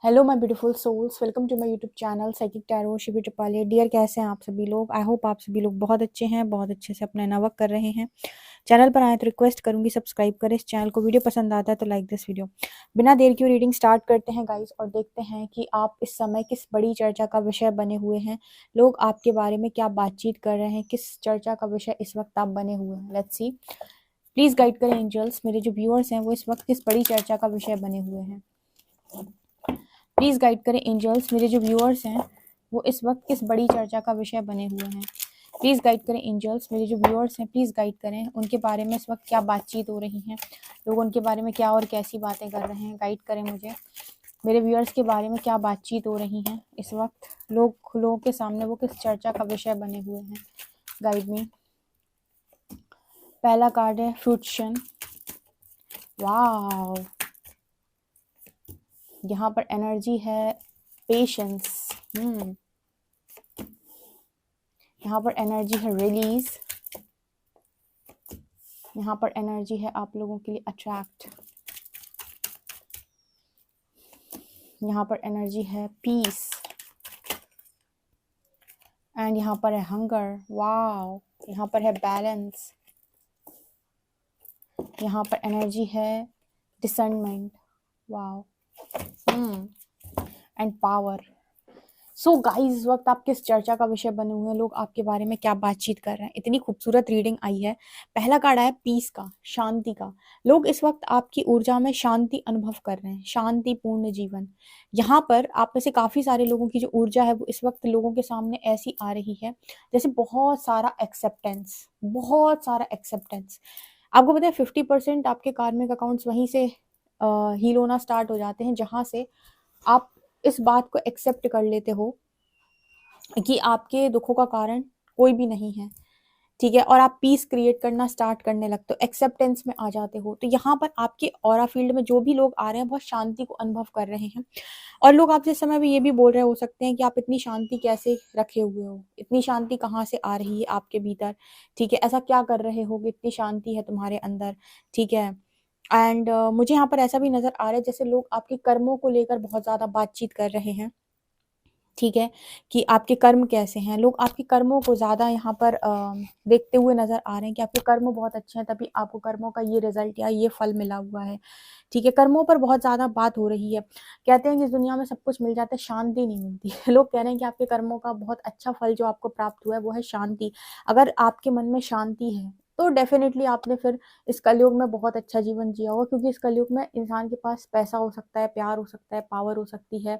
Hello my beautiful souls, welcome to my YouTube channel psychic tarot Shivi Tapale. Dear, कैसे हैं आप सभी लोग? आई होप आप सभी लोग बहुत अच्छे हैं, बहुत अच्छे से अपना नवर्क कर रहे हैं। चैनल पर आए तो रिक्वेस्ट करूंगी सब्सक्राइब करें इस चैनल को। वीडियो पसंद आता है तो लाइक दिस वीडियो। बिना देर की रीडिंग स्टार्ट करते हैं गाइस, और देखते हैं कि आप इस समय किस बड़ी चर्चा का विषय बने हुए हैं। लोग आपके बारे में क्या बातचीत कर रहे हैं, किस चर्चा का विषय इस वक्त आप बने हुए हैं। Let's see. प्लीज गाइड करें एंजल्स, मेरे जो व्यूअर्स हैं वो इस वक्त किस बड़ी चर्चा का विषय बने हुए हैं। प्लीज गाइड करें एंजल्स, मेरे जो व्यूअर्स हैं वो इस वक्त किस बड़ी चर्चा का विषय बने हुए हैं। प्लीज गाइड करें एंजल्स, मेरे जो व्यूअर्स हैं प्लीज गाइड करें, उनके बारे में इस वक्त क्या बातचीत हो रही है। लोग उनके बारे में क्या और कैसी बातें कर रहे हैं। गाइड करें मुझे, मेरे व्यूअर्स के बारे में क्या बातचीत हो रही है इस वक्त। लोगों के सामने वो किस चर्चा का विषय बने हुए हैं। Guide me. पहला कार्ड है फ्रूट्शन। वाओ, यहाँ पर एनर्जी है पेशेंस। यहाँ पर एनर्जी है रिलीज। यहाँ पर एनर्जी है आप लोगों के लिए अट्रैक्ट। यहाँ पर एनर्जी है पीस। एंड यहाँ पर है हंगर। वाओ, यहाँ पर है बैलेंस। यहाँ पर एनर्जी है discernment. Wow. And power. So guys, इस वक्त आप किस चर्चा का विषय बने हुए हैं, लोग आपके बारे में क्या बातचीत कर रहे हैं। इतनी खूबसूरत रीडिंग आई है। पहला कार्ड आया पीस का, शांति का। लोग इस वक्त आपकी ऊर्जा में शांति अनुभव कर रहे हैं, शांतिपूर्ण जीवन। यहाँ पर आप में से काफी सारे लोगों की जो ऊर्जा है वो इस वक्त लोगों के सामने ऐसी आ रही है जैसे बहुत सारा एक्सेप्टेंस, बहुत सारा एक्सेप्टेंस। आपको पता है 50% आपके कार्मिक अकाउंट्स वहीं से हील होना स्टार्ट हो जाते हैं, जहां से आप इस बात को एक्सेप्ट कर लेते हो कि आपके दुखों का कारण कोई भी नहीं है। ठीक है, और आप पीस क्रिएट करना स्टार्ट करने लगते हो, एक्सेप्टेंस में आ जाते हो। तो यहाँ पर आपके ऑरा फील्ड में जो भी लोग आ रहे हैं बहुत शांति को अनुभव कर रहे हैं। और लोग आपसे इस समय भी ये भी बोल रहे हो सकते हैं कि आप इतनी शांति कैसे रखे हुए हो, इतनी शांति कहाँ से आ रही है आपके भीतर। ठीक है, ऐसा क्या कर रहे हो कि इतनी शांति है तुम्हारे अंदर। ठीक है। एंड मुझे यहाँ पर ऐसा भी नजर आ रहा है जैसे लोग आपके कर्मों को लेकर बहुत ज्यादा बातचीत कर रहे हैं। ठीक है, कि आपके कर्म कैसे हैं। लोग आपके कर्मों को ज़्यादा यहाँ पर देखते हुए नज़र आ रहे हैं कि आपके कर्म बहुत अच्छे हैं, तभी आपको कर्मों का ये रिजल्ट या ये फल मिला हुआ है। ठीक है, कर्मों पर बहुत ज़्यादा बात हो रही है। कहते हैं कि इस दुनिया में सब कुछ मिल जाता है, शांति नहीं मिलती। लोग कह रहे हैं कि आपके कर्मों का बहुत अच्छा फल जो आपको प्राप्त हुआ है वो है शांति। अगर आपके मन में शांति है तो डेफिनेटली आपने फिर इस कलयुग में बहुत अच्छा जीवन जिया होगा, क्योंकि इस कलयुग में इंसान के पास पैसा हो सकता है, प्यार हो सकता है, पावर हो सकती है,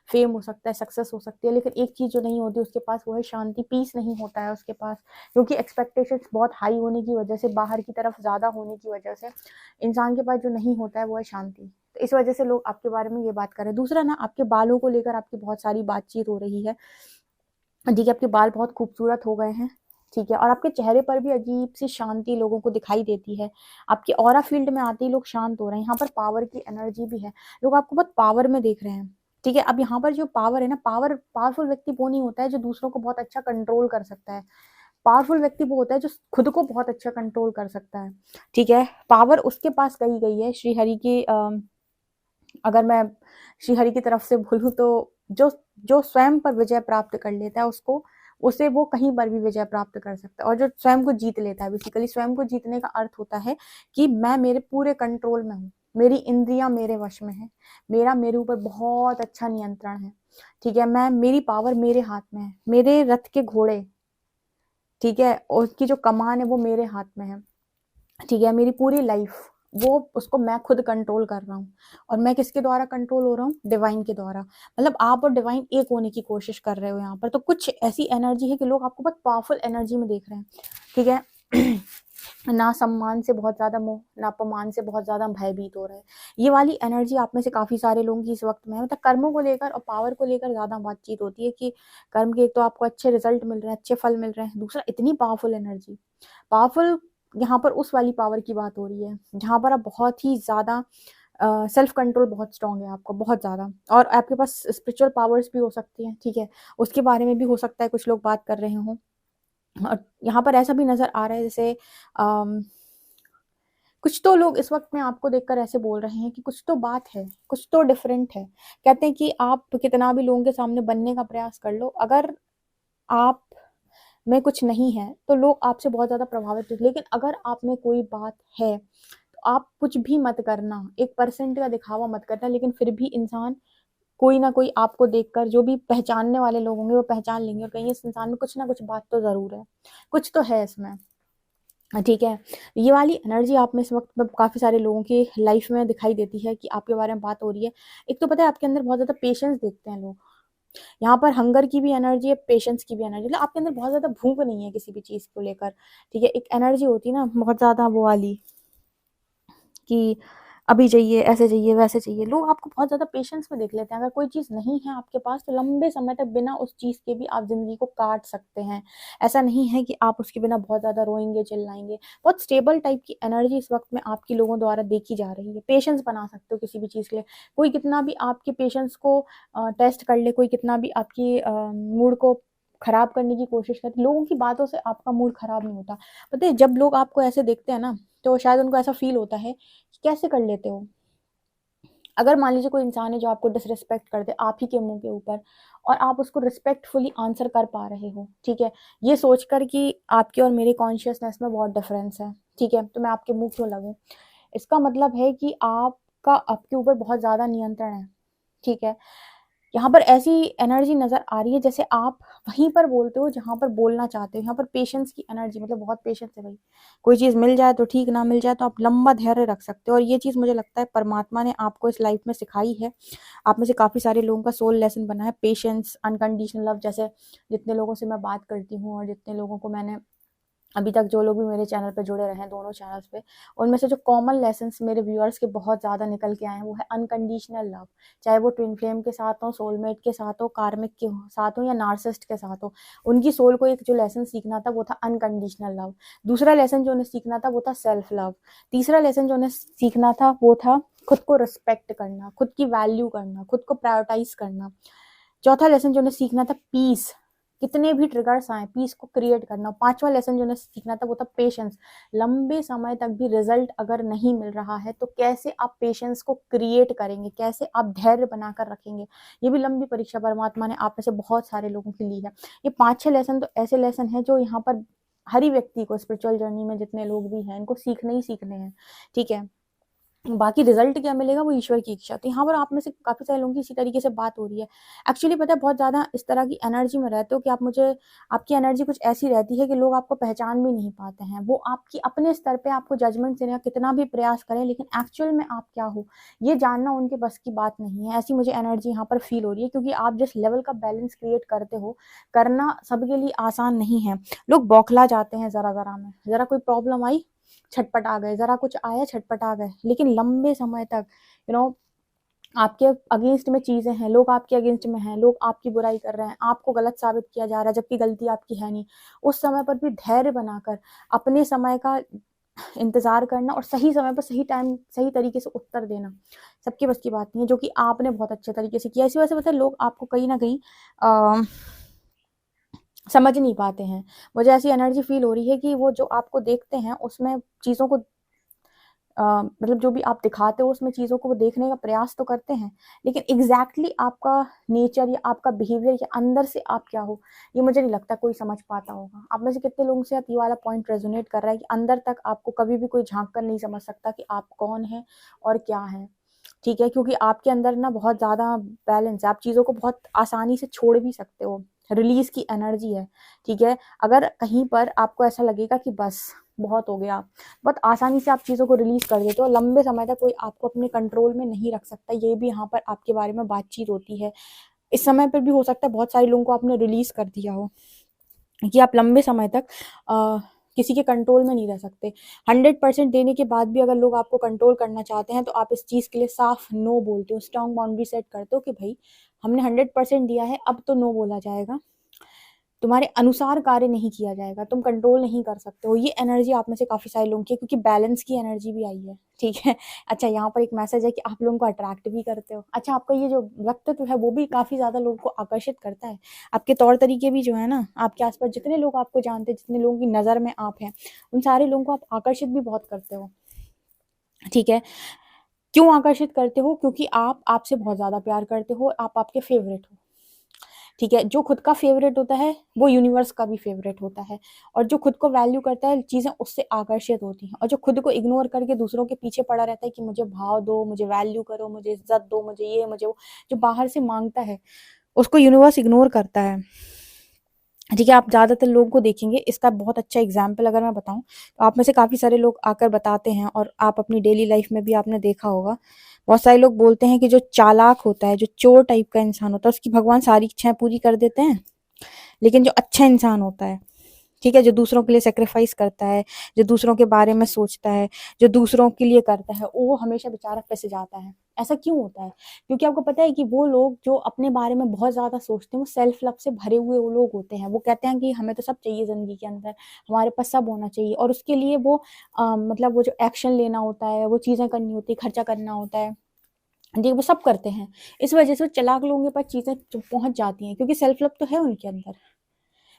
फेम हो सकता है, सक्सेस हो सकती है, लेकिन एक चीज जो नहीं होती उसके पास वो है शांति। पीस नहीं होता है उसके पास, क्योंकि एक्सपेक्टेशंस बहुत हाई होने की वजह से, बाहर की तरफ ज्यादा होने की वजह से इंसान के पास जो नहीं होता है वो है शांति। तो इस वजह से लोग आपके बारे में ये बात कर रहे हैं। दूसरा ना, आपके बालों को लेकर आपकी बहुत सारी बातचीत हो रही है। ठीक है, आपके बाल बहुत खूबसूरत हो गए हैं। ठीक है, और आपके चेहरे पर भी अजीब सी शांति लोगों को दिखाई देती है। आपकी ऑरा फील्ड में आते ही लोग शांत हो रहे हैं। यहाँ पर पावर की एनर्जी भी है, लोग आपको बहुत पावर में देख रहे हैं। ठीक है, अब यहाँ पर जो पावर है ना, पावरफुल व्यक्ति वो नहीं होता है जो दूसरों को बहुत अच्छा कंट्रोल कर सकता है। पावरफुल व्यक्ति वो होता है जो खुद को बहुत अच्छा कंट्रोल कर सकता है। ठीक है, पावर उसके पास कही गई है श्री हरि की। अगर मैं श्री हरि की तरफ से बोलूँ तो जो जो स्वयं पर विजय प्राप्त कर लेता है उसको, उसे वो कहीं पर भी विजय प्राप्त कर सकता है। और जो स्वयं को जीत लेता है, बेसिकली स्वयं को जीतने का अर्थ होता है कि मैं मेरे पूरे कंट्रोल में हूँ, मेरी इंद्रियां मेरे वश में है, मेरे ऊपर बहुत अच्छा नियंत्रण है। ठीक है, मैं, मेरी पावर मेरे हाथ में है, मेरे रथ के घोड़े, ठीक है, और उसकी जो कमान है वो मेरे हाथ में है। ठीक है, मेरी पूरी लाइफ वो, उसको मैं खुद कंट्रोल कर रहा हूँ। और मैं किसके द्वारा कंट्रोल हो रहा हूँ? डिवाइन के द्वारा। मतलब आप और डिवाइन एक होने की कोशिश कर रहे हो यहाँ पर। तो कुछ ऐसी एनर्जी है कि लोग आपको बहुत पावरफुल एनर्जी में देख रहे हैं। ठीक है। ना सम्मान से बहुत ज्यादा मोह, ना अपमान से बहुत ज्यादा भयभीत हो रहे हैं। ये वाली एनर्जी आप में से काफी सारे लोगों की इस वक्त में है। मतलब कर्मों को लेकर और पावर को लेकर ज्यादा बातचीत होती है कि कर्म के एक तो आपको अच्छे रिजल्ट मिल रहे हैं, अच्छे फल मिल रहे हैं, दूसरा इतनी पावरफुल एनर्जी। पावरफुल, यहाँ पर उस वाली पावर की बात हो रही है जहां पर आप बहुत ही ज्यादा सेल्फ कंट्रोल बहुत स्ट्रांग है आपको, बहुत ज्यादा। और आपके पास स्पिरिचुअल पावर्स भी हो सकती हैं। ठीक है, उसके बारे में भी हो सकता है कुछ लोग बात कर रहे हों। और यहाँ पर ऐसा भी नजर आ रहा है जैसे कुछ तो लोग इस वक्त में आपको देखकर ऐसे बोल रहे हैं कि कुछ तो बात है, कुछ तो डिफरेंट है। कहते हैं कि आप कितना भी लोगों के सामने बनने का प्रयास कर लो, अगर आप में कुछ नहीं है तो लोग आपसे बहुत ज़्यादा प्रभावित होते हैं। लेकिन अगर आप में कोई बात है तो आप कुछ भी मत करना, 1% का दिखावा मत करना, लेकिन फिर भी इंसान कोई ना कोई आपको देखकर, जो भी पहचानने वाले लोग होंगे वो पहचान लेंगे और कहीं इस इंसान में कुछ ना कुछ बात तो ज़रूर है, कुछ तो है इसमें। ठीक है, ये वाली एनर्जी आप में इस वक्त में काफ़ी सारे लोगों की लाइफ में दिखाई देती है कि आपके बारे में बात हो रही है। एक तो पता है आपके अंदर बहुत ज़्यादा पेशेंस देखते हैं लोग, यहाँ पर हंगर की भी एनर्जी है, पेशेंस की भी एनर्जी, मतलब आपके अंदर बहुत ज़्यादा भूख नहीं है किसी भी चीज़ को लेकर। ठीक है, एक एनर्जी होती है ना बहुत ज़्यादा वो वाली, कि अभी चाहिए, ऐसे चाहिए, वैसे चाहिए। लोग आपको बहुत ज़्यादा पेशेंस में देख लेते हैं। अगर कोई चीज़ नहीं है आपके पास तो लंबे समय तक बिना उस चीज़ के भी आप ज़िंदगी को काट सकते हैं। ऐसा नहीं है कि आप उसके बिना बहुत ज़्यादा रोएँगे, चिल्लाएँगे। बहुत स्टेबल टाइप की एनर्जी इस वक़्त में आपकी लोगों द्वारा देखी जा रही है। पेशेंस बना सकते हो किसी भी चीज़ के लिए। कोई कितना भी आपके पेशेंस को टेस्ट कर ले, कोई कितना भी आपकी मूड को खराब करने की कोशिश करे, लोगों की बातों से आपका मूड खराब नहीं होता। पता है जब लोग आपको ऐसे देखते हैं ना, तो शायद उनको ऐसा फ़ील होता है कि कैसे कर लेते हो? अगर मान लीजिए कोई इंसान है जो आपको डिसरिस्पेक्ट कर दे आप ही के मुँह के ऊपर, और आप उसको रिस्पेक्टफुली आंसर कर पा रहे हो, ठीक है? ये सोचकर कि आपके और मेरे कॉन्शियसनेस में बहुत डिफरेंस है, ठीक है? तो मैं आपके मुँह क्यों लगूँ? इसका मतलब है कि आपका आपके ऊपर बहुत ज़्यादा नियंत्रण है, ठीक है? यहाँ पर ऐसी एनर्जी नज़र आ रही है जैसे आप वहीं पर बोलते हो जहाँ पर बोलना चाहते हो। यहाँ पर पेशेंस की एनर्जी, मतलब बहुत पेशेंस है भाई। कोई चीज़ मिल जाए तो ठीक, ना मिल जाए तो आप लंबा धैर्य रख सकते हो, और ये चीज़ मुझे लगता है परमात्मा ने आपको इस लाइफ में सिखाई है। आप में से काफ़ी सारे लोगों का सोल लेसन बना है पेशेंस, अनकंडीशनल लव। जैसे जितने लोगों से मैं बात करती हूँ और जितने लोगों को मैंने अभी तक, जो लोग भी मेरे चैनल पे जुड़े रहे हैं, दोनों चैनल्स पे, उनमें से जो कॉमन लेसन्स मेरे व्यूअर्स के बहुत ज़्यादा निकल के आए हैं वो है अनकंडीशनल लव। चाहे वो ट्विन फ्लेम के साथ हो, सोलमेट के साथ हो, कार्मिक के साथ हो या नार्सिसिस्ट के साथ हो, उनकी सोल को एक जो लेसन सीखना था वो था अनकंडीशनल लव। दूसरा लेसन जो उन्हें सीखना था वो था सेल्फ लव। तीसरा लेसन जो उन्हें सीखना था वो था खुद को रिस्पेक्ट करना, खुद की वैल्यू करना, खुद को प्रायोरिटाइज करना। चौथा लेसन जो उन्हें सीखना था पीस, कितने भी ट्रिगर्स आए पीस को क्रिएट करना। पांचवा लेसन जो उन्हें सीखना था वो था पेशेंस। लंबे समय तक भी रिजल्ट अगर नहीं मिल रहा है तो कैसे आप पेशेंस को क्रिएट करेंगे, कैसे आप धैर्य बनाकर रखेंगे। ये भी लंबी परीक्षा परमात्मा ने आप में से बहुत सारे लोगों की ली है। ये 5-6 लेसन तो ऐसे लेसन है जो यहाँ पर हर ही व्यक्ति को स्पिरिचुअल जर्नी में जितने लोग भी हैं इनको सीखने ही सीखने हैं, ठीक है? बाकी रिजल्ट क्या मिलेगा वो ईश्वर की इच्छा। तो यहाँ पर आप में से काफ़ी सारे लोगों की इसी तरीके से बात हो रही है। एक्चुअली पता है बहुत ज़्यादा इस तरह की एनर्जी में रहते हो कि आप मुझे, आपकी एनर्जी कुछ ऐसी रहती है कि लोग आपको पहचान भी नहीं पाते हैं। वो आपकी अपने स्तर पे आपको जजमेंट देने का कितना भी प्रयास करें, लेकिन एक्चुअल में आप क्या हो ये जानना उनके बस की बात नहीं है। ऐसी मुझे एनर्जी यहाँ पर फील हो रही है, क्योंकि आप जिस लेवल का बैलेंस क्रिएट करते हो, करना सबके लिए आसान नहीं है। लोग बौखला जाते हैं ज़रा-ज़रा में, ज़रा कोई प्रॉब्लम आई छटपट आ गए, ज़रा कुछ आया छटपट आ गए। लेकिन लंबे समय तक आपके अगेंस्ट में चीज़ें हैं, लोग आपके अगेंस्ट में हैं, लोग आपकी बुराई कर रहे हैं, आपको गलत साबित किया जा रहा है जबकि गलती आपकी है नहीं। उस समय पर भी धैर्य बनाकर अपने समय का इंतज़ार करना और सही समय पर सही टाइम सही तरीके से उत्तर देना, सबके बस की बात नहीं है, जो कि आपने बहुत अच्छे तरीके से किया। इसी वजह से पता है लोग आपको कहीं न कहीं अ, समझ नहीं पाते हैं। मुझे ऐसी एनर्जी फ़ील हो रही है कि वो जो आपको देखते हैं उसमें चीज़ों को मतलब जो भी आप दिखाते हो उसमें चीज़ों को वो देखने का प्रयास तो करते हैं, लेकिन एग्ज़ैक्टली आपका नेचर या आपका बिहेवियर या अंदर से आप क्या हो, ये मुझे नहीं लगता कोई समझ पाता होगा। आप में से कितने लोगों से ये वाला पॉइंट रेज़ोनेट कर रहा है कि अंदर तक आपको कभी भी कोई झाँक कर नहीं समझ सकता कि आप कौन हैं और क्या हैं, ठीक है? क्योंकि आपके अंदर ना बहुत ज़्यादा बैलेंस है, आप चीज़ों को बहुत आसानी से छोड़ भी सकते हो, रिलीज़ की एनर्जी है, ठीक है? अगर कहीं पर आपको ऐसा लगेगा कि बस बहुत हो गया, बहुत आसानी से आप चीज़ों को रिलीज़ कर देते हो, लंबे समय तक कोई आपको अपने कंट्रोल में नहीं रख सकता। ये भी यहाँ पर आपके बारे में बातचीत होती है। इस समय पर भी हो सकता है बहुत सारे लोगों को आपने रिलीज़ कर दिया हो कि आप लंबे समय तक किसी के कंट्रोल में नहीं रह सकते। 100% देने के बाद भी अगर लोग आपको कंट्रोल करना चाहते हैं तो आप इस चीज़ के लिए साफ नो बोलते हो, स्ट्रॉन्ग बाउंड्री सेट करते हो कि भई हमने 100% दिया है, अब तो नो बोला जाएगा। तुम्हारे अनुसार कार्य नहीं किया जाएगा, तुम कंट्रोल नहीं कर सकते हो। ये एनर्जी आप में से काफ़ी सारे लोगों की है, क्योंकि बैलेंस की एनर्जी भी आई है, ठीक है? अच्छा, यहाँ पर एक मैसेज है कि आप लोगों को अट्रैक्ट भी करते हो। अच्छा, आपका ये जो व्यक्तित्व है वो भी काफ़ी ज़्यादा लोगों को आकर्षित करता है। आपके तौर तरीके भी जो है ना, आपके आस-पास जितने लोग आपको जानते हैं, जितने लोगों की नज़र में आप हैं, उन सारे लोगों को आप आकर्षित भी बहुत करते हो। ठीक है। क्यों आकर्षित करते हो? क्योंकि आप आपसे बहुत ज़्यादा प्यार करते हो, आप आपके फेवरेट हो। ठीक है, जो खुद का फेवरेट होता है वो यूनिवर्स का भी फेवरेट होता है, और जो खुद को वैल्यू करता है चीज़ें उससे आकर्षित होती हैं, और जो खुद को इग्नोर करके दूसरों के पीछे पड़ा रहता है कि मुझे भाव दो, मुझे वैल्यू करो, मुझे इज्जत दो, मुझे ये मुझे वो, जो बाहर से मांगता है उसको यूनिवर्स इग्नोर करता है। ठीक है, आप ज़्यादातर लोगों को देखेंगे, इसका बहुत अच्छा एग्जाम्पल अगर मैं बताऊं तो आप में से काफ़ी सारे लोग आकर बताते हैं, और आप अपनी डेली लाइफ में भी आपने देखा होगा, बहुत सारे लोग बोलते हैं कि जो चालाक होता है, जो चोर टाइप का इंसान होता है, उसकी भगवान सारी इच्छाएं पूरी कर देते हैं, लेकिन जो अच्छा इंसान होता है, ठीक है, जो दूसरों के लिए सेक्रीफाइस करता है, जो दूसरों के बारे में सोचता है, जो दूसरों के लिए करता है, वो हमेशा बेचारा फंस जाता है। ऐसा क्यों होता है? क्योंकि आपको पता है कि वो लोग जो अपने बारे में बहुत ज़्यादा सोचते हैं, वो सेल्फ लव से भरे हुए वो लोग होते हैं। वो कहते हैं कि हमें तो सब चाहिए ज़िंदगी के अंदर, हमारे पास सब होना चाहिए, और उसके लिए वो मतलब वो जो एक्शन लेना होता है, वो चीज़ें करनी होती है, खर्चा करना होता है, जी, वो सब करते हैं। इस वजह से वो चालाक लोगों के पास चीज़ें पहुँच जाती हैं, क्योंकि सेल्फ लव तो है उनके अंदर।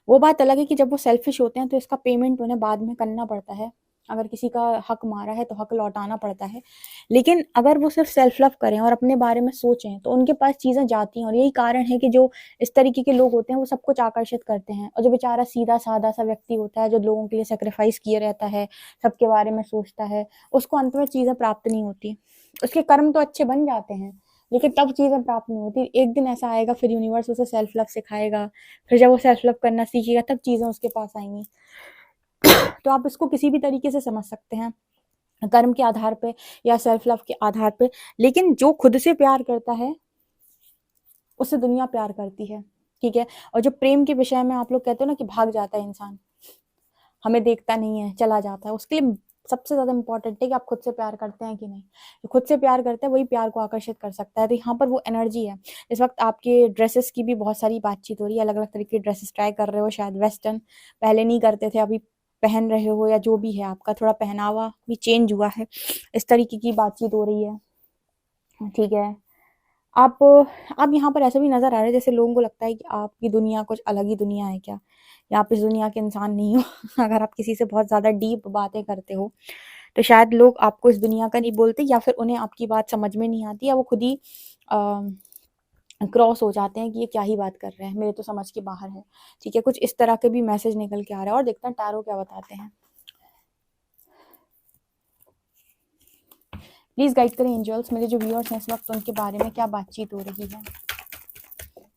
वो बात अलग है कि जब वो सेल्फिश होते हैं तो इसका पेमेंट उन्हें बाद में करना पड़ता है। अगर किसी का हक मारा है तो हक लौटाना पड़ता है। लेकिन अगर वो सिर्फ सेल्फ लव करें और अपने बारे में सोचें तो उनके पास चीज़ें जाती हैं, और यही कारण है कि जो इस तरीके के लोग होते हैं वो सब कुछ आकर्षित करते हैं, और जो बेचारा सीधा सादा सा व्यक्ति होता है जो लोगों के लिए सेक्रीफाइस किए रहता है, सबके बारे में सोचता है, उसको अंत में चीज़ें प्राप्त नहीं होती। उसके कर्म तो अच्छे बन जाते हैं, लेकिन तब चीज़ें प्राप्त नहीं होती। एक दिन ऐसा आएगा फिर यूनिवर्स उसे सेल्फ लव सिखाएगा, फिर जब वो सेल्फ लव करना सीखेगा तब चीज़ें उसके पास आएंगी। तो आप इसको किसी भी तरीके से समझ सकते हैं, कर्म के आधार पे या सेल्फ लव के आधार पे। लेकिन जो खुद से प्यार करता है उससे दुनिया प्यार करती है। ठीक है, और जो प्रेम के विषय में आप लोग कहते हो ना कि भाग जाता है इंसान, हमें देखता नहीं है, चला जाता है, उसके लिए सबसे ज्यादा इंपॉर्टेंट है कि आप खुद से प्यार करते हैं कि नहीं। जो खुद से प्यार करता है वही प्यार को आकर्षित कर सकता है। तो यहाँ पर वो एनर्जी है। इस वक्त आपके ड्रेसेस की भी बहुत सारी बातचीत हो रही है, अलग अलग तरीके की ड्रेसेस ट्राई कर रहे हो, शायद वेस्टर्न पहले नहीं करते थे, अभी पहन रहे हो, या जो भी है आपका थोड़ा पहनावा भी चेंज हुआ है, इस तरीके की बातचीत हो रही है। ठीक है, आप आप यहाँ पर ऐसा भी नजर आ रहा है जैसे लोगों को लगता है कि आपकी दुनिया कुछ अलग ही दुनिया है क्या, या आप इस दुनिया के इंसान नहीं हो। अगर आप किसी से बहुत ज्यादा डीप बातें करते हो तो शायद लोग आपको इस दुनिया का नहीं बोलते, या फिर उन्हें आपकी बात समझ में नहीं आती, या वो खुद ही क्रॉस हो जाते हैं कि ये क्या ही बात कर रहे हैं, मेरे तो समझ के बाहर है। ठीक है, कुछ इस तरह के भी मैसेज निकल के आ रहा है, और देखते हैं टैरो क्या बताते हैं। प्लीज गाइड करें एंजल्स, मेरे जो व्यूअर्स हैं इस वक्त उनके बारे में क्या बातचीत हो रही है,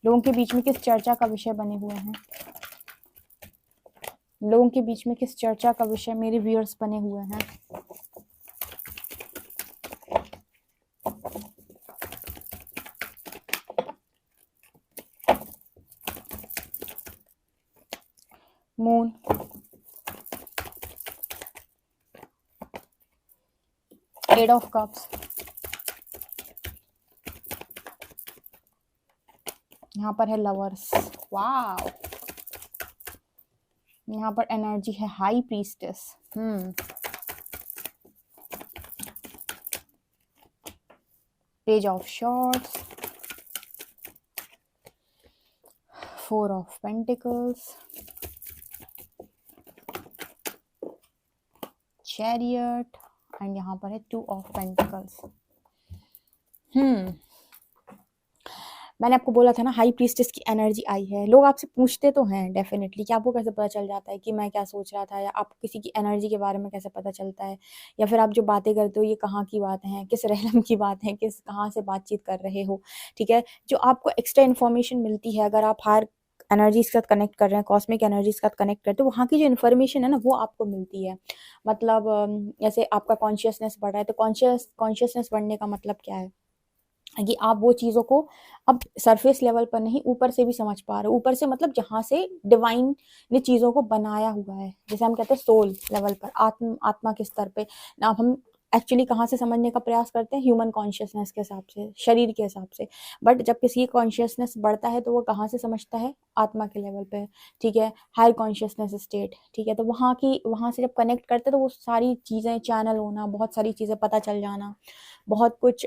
लोगों के बीच में किस चर्चा का विषय बने हुए हैं, लोगों के बीच में किस चर्चा का विषय मेरे व्यूअर्स बने हुए हैं। मून, एट ऑफ कप्स, यहाँ पर है लवर्स, वाव, यहाँ पर एनर्जी है high priestess, page of shorts, four of pentacles, chariot, and यहाँ पर है टू ऑफ पेंटिकल्स। मैंने आपको बोला था ना हाई प्रीस्टेस की एनर्जी आई है। लोग आपसे पूछते तो हैं डेफिनेटली कि आपको कैसे पता चल जाता है कि मैं क्या सोच रहा था, या आपको किसी की एनर्जी के बारे में कैसे पता चलता है, या फिर आप जो बातें करते हो ये कहाँ की बात है, किस रेलम की बात है, किस कहाँ से बातचीत कर रहे हो। ठीक है, जो आपको एक्स्ट्रा इन्फॉर्मेशन मिलती है अगर आप हायर एनर्जीज के साथ कनेक्ट कर रहे हैं, कॉस्मिक एनर्जीज के साथ कनेक्ट करते हो, वहाँ की जो इन्फॉर्मेशन है ना वो आपको मिलती है। मतलब जैसे आपका कॉन्शियसनेस बढ़ रहा है, तो कॉन्शियसनेस बढ़ने का मतलब क्या है कि आप वो चीज़ों को अब सरफेस लेवल पर नहीं ऊपर से भी समझ पा रहे हो। ऊपर से मतलब जहाँ से डिवाइन ने चीज़ों को बनाया हुआ है, जैसे हम कहते हैं सोल लेवल पर, आत्मा के स्तर पे ना। अब हम एक्चुअली कहाँ से समझने का प्रयास करते हैं, ह्यूमन कॉन्शियसनेस के हिसाब से, शरीर के हिसाब से। बट जब किसी कॉन्शियसनेस बढ़ता है तो वो कहाँ से समझता है, आत्मा के लेवल पे। ठीक है, हाई कॉन्शियसनेस स्टेट। ठीक है, तो वहाँ से जब कनेक्ट करते हैं तो वो सारी चीज़ें चैनल होना, बहुत सारी चीज़ें पता चल जाना, बहुत कुछ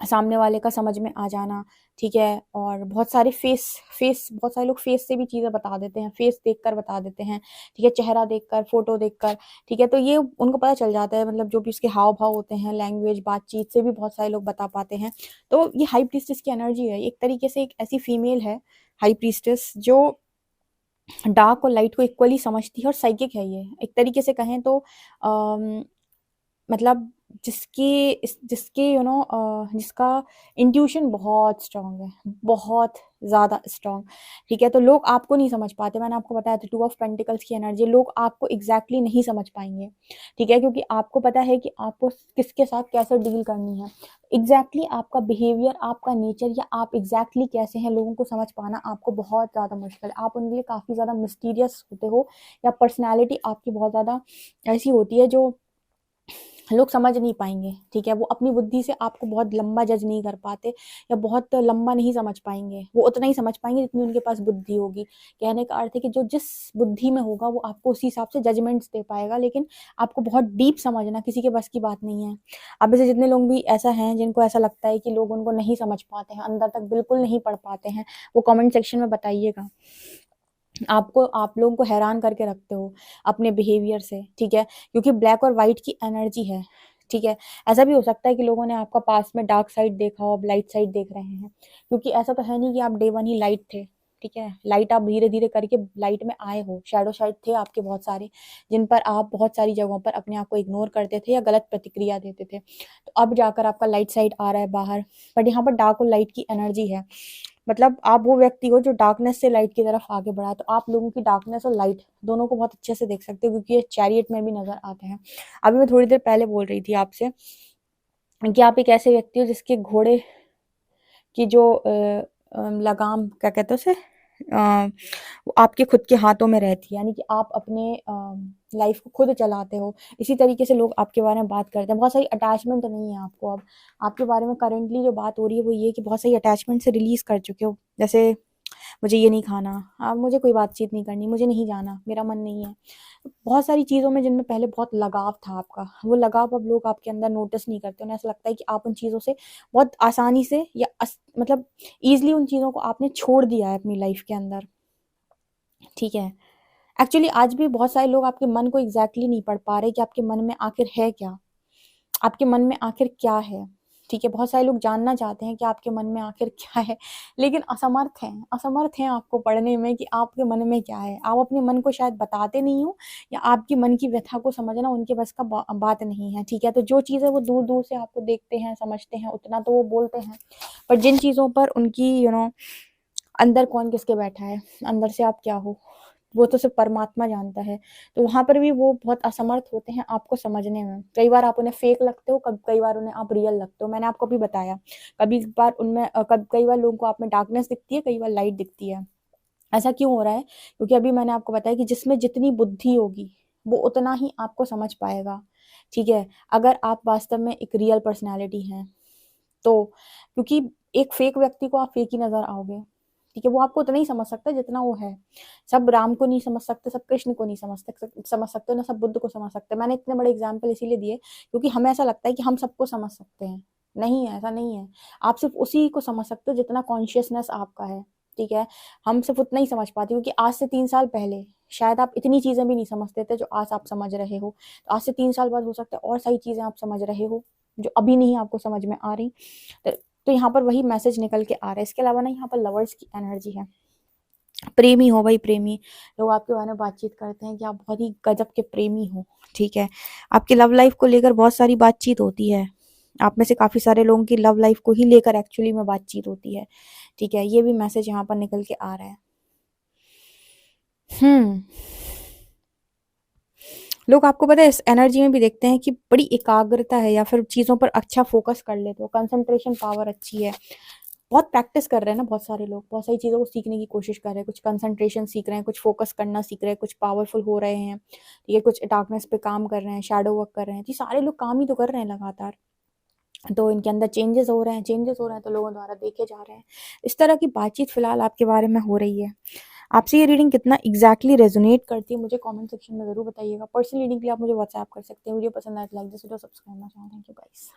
सामने वाले का समझ में आ जाना, ठीक है। और बहुत सारे बहुत सारे लोग फेस से भी चीज़ें बता देते हैं, फेस देखकर बता देते हैं, ठीक है, चेहरा देखकर, फोटो देखकर, ठीक है। तो ये उनको पता चल जाता है, मतलब जो भी उसके हाव भाव होते हैं, लैंग्वेज, बातचीत से भी बहुत सारे लोग बता पाते हैं। तो ये हाई प्रीस्टेस की एनर्जी है, एक तरीके से एक ऐसी फीमेल है हाई प्रीस्टेस जो डार्क और लाइट को इक्वली समझती है और साइकिक है। ये एक तरीके से कहें तो मतलब जिसके जिसका इंट्यूशन बहुत स्ट्रांग है, बहुत ज़्यादा स्ट्रांग, ठीक है। तो लोग आपको नहीं समझ पाते, मैंने आपको बताया था 2 ऑफ पेंटिकल्स की एनर्जी, लोग आपको एग्जैक्टली नहीं समझ पाएंगे, ठीक है, क्योंकि आपको पता है कि आपको किसके साथ कैसे डील करनी है। एग्जैक्टली आपका बिहेवियर, आपका नेचर, या आप एग्जैक्टली कैसे हैं, लोगों को समझ पाना आपको बहुत ज़्यादा मुश्किल है। आप उनके लिए काफ़ी ज़्यादा मिस्टीरियस होते हो, या पर्सनैलिटी आपकी बहुत ज़्यादा ऐसी होती है जो लोग समझ नहीं पाएंगे, ठीक है। वो अपनी बुद्धि से आपको बहुत लंबा जज नहीं कर पाते, या बहुत लंबा नहीं समझ पाएंगे, वो उतना ही समझ पाएंगे जितनी उनके पास बुद्धि होगी। कहने का अर्थ है कि जो जिस बुद्धि में होगा वो आपको उसी हिसाब से जजमेंट्स दे पाएगा, लेकिन आपको बहुत डीप समझना किसी के बस की बात नहीं है। अब ऐसे जितने लोग भी ऐसा हैं जिनको ऐसा लगता है कि लोग उनको नहीं समझ पाते हैं, अंदर तक बिल्कुल नहीं पढ़ पाते हैं, वो कमेंट सेक्शन में बताइएगा। आप लोगों को हैरान करके रखते हो अपने बिहेवियर से, ठीक है, क्योंकि ब्लैक और वाइट की एनर्जी है, ठीक है। ऐसा भी हो सकता है कि लोगों ने आपका पास में डार्क साइड देखा हो, अब लाइट साइड देख रहे हैं, क्योंकि ऐसा तो है नहीं कि आप डे वन ही लाइट थे, ठीक है। लाइट आप धीरे धीरे करके लाइट में आए हो, शैडो साइड थे आपके बहुत सारे, जिन पर आप बहुत सारी जगहों पर अपने आप को इग्नोर करते थे या गलत प्रतिक्रिया देते थे। तो अब जाकर आपका लाइट साइड आ रहा है बाहर, बट यहाँ पर डार्क और लाइट की एनर्जी है। मतलब आप वो व्यक्ति हो जो डार्कनेस से लाइट की तरफ आगे बढ़ा, तो आप लोगों की डार्कनेस और लाइट दोनों को बहुत अच्छे से देख सकते हो, क्योंकि ये चैरियट में भी नजर आते हैं। अभी मैं थोड़ी देर पहले बोल रही थी आपसे कि आप एक ऐसे व्यक्ति हो जिसके घोड़े की जो लगाम, क्या कहते हैं उसे, वो आपके खुद के हाथों में रहती है, यानी कि आप अपने लाइफ को खुद चलाते हो। इसी तरीके से लोग आपके बारे में बात करते हैं, बहुत सारी अटैचमेंट नहीं है आपको। अब आपके बारे में करेंटली जो बात हो रही है वो ये कि बहुत सारी अटैचमेंट से रिलीज कर चुके हो, जैसे मुझे ये नहीं खाना, अब मुझे कोई बातचीत नहीं करनी, मुझे नहीं जाना, मेरा मन नहीं है। बहुत सारी चीज़ों में जिनमें पहले बहुत लगाव था आपका, वो लगाव अब लोग आपके अंदर नोटिस नहीं करते। उन्हें ऐसा लगता है कि आप उन चीज़ों से बहुत आसानी से या मतलब ईजिली उन चीज़ों को आपने छोड़ दिया है अपनी लाइफ के अंदर, ठीक है। एक्चुअली आज भी बहुत सारे लोग आपके मन को एग्जैक्टली नहीं पढ़ पा रहे कि आपके मन में आखिर है क्या, आपके मन में आखिर क्या है, ठीक है। बहुत सारे लोग जानना चाहते हैं कि आपके मन में आखिर क्या है, लेकिन असमर्थ हैं आपको पढ़ने में कि आपके मन में क्या है। आप अपने मन को शायद बताते नहीं हो, या आपकी मन की व्यथा को समझना उनके बस का बात नहीं है, ठीक है। तो जो चीज़ें वो दूर दूर से आपको देखते हैं, समझते हैं, उतना तो वो बोलते हैं, पर जिन चीज़ों पर उनकी अंदर कौन किसके बैठा है, अंदर से आप क्या हो, वो तो सिर्फ परमात्मा जानता है। तो वहां पर भी वो बहुत असमर्थ होते हैं आपको समझने में। कई बार आप उन्हें फेक लगते हो, कई बार उन्हें आप रियल लगते हो। मैंने आपको भी बताया, कभी बार उनमें कई बार लोगों को आप में डार्कनेस दिखती है, कई बार लाइट दिखती है। ऐसा क्यों हो रहा है? क्योंकि अभी मैंने आपको बताया कि जिसमें जितनी बुद्धि होगी वो उतना ही आपको समझ पाएगा, ठीक है। अगर आप वास्तव में एक रियल पर्सनैलिटी हैं तो, क्योंकि एक फेक व्यक्ति को आप फेक ही नजर आओगे, ठीक है। वो आपको उतना ही समझ सकता है जितना वो है। सब राम को नहीं समझ सकते, सब कृष्ण को नहीं समझ सकते ना, सब बुद्ध को समझ सकते। मैंने इतने बड़े एग्जाम्पल इसीलिए दिए क्योंकि हमें ऐसा लगता है कि हम सबको समझ सकते हैं। नहीं है, ऐसा नहीं है। आप सिर्फ उसी को समझ सकते हो जितना कॉन्शियसनेस आपका है, ठीक है। हम सिर्फ उतना ही समझ पाते, क्योंकि आज से 3 साल पहले शायद आप इतनी चीजें भी नहीं समझते थे जो आज आप समझ रहे हो। तो आज से 3 साल बाद हो सकता है और सारी चीजें आप समझ रहे हो जो अभी नहीं आपको समझ में आ रही। तो यहाँ पर वही मैसेज निकल के आ रहा है। इसके अलावा ना यहाँ पर लवर्स की एनर्जी है। प्रेमी हो भाई, प्रेमी लोग आपके बारे में बातचीत करते हैं कि आप बहुत ही गजब के प्रेमी हो, ठीक है। आपकी लव लाइफ को लेकर बहुत सारी बातचीत होती है। आप में से काफी सारे लोगों की लव लाइफ को ही लेकर एक्चुअली में बातचीत होती है, ठीक है। ये भी मैसेज यहाँ पर निकल के आ रहा है। हम्म लोग आपको पता है इस एनर्जी में भी देखते हैं कि बड़ी एकाग्रता है, या फिर चीजों पर अच्छा फोकस कर लेते हो, कंसंट्रेशन पावर अच्छी है। बहुत प्रैक्टिस कर रहे हैं ना बहुत सारे लोग, बहुत सारी चीज़ों को सीखने की कोशिश कर रहे हैं, कुछ कंसंट्रेशन सीख रहे हैं, कुछ फोकस करना सीख रहे हैं, कुछ पावरफुल हो रहे हैं, ठीक है, कुछ डार्कनेस पे काम कर रहे हैं, शैडो वर्क कर रहे हैं। ये सारे लोग काम ही तो कर रहे हैं लगातार। तो इनके अंदर चेंजेस हो रहे हैं तो लोगों द्वारा देखे जा रहे हैं। इस तरह की बातचीत फिलहाल आपके बारे में हो रही है। आपसे ये रीडिंग कितना एग्जैक्टली रेजोनेट करती है मुझे कमेंट सेक्शन में जरूर बताइएगा। पर्सनल रीडिंग के लिए आप मुझे व्हाट्सएप कर सकते हैं। वीडियो पसंद आए तो लाइक, दिस वीडियो सब्सक्राइब करना चाहूँ। Thank you guys.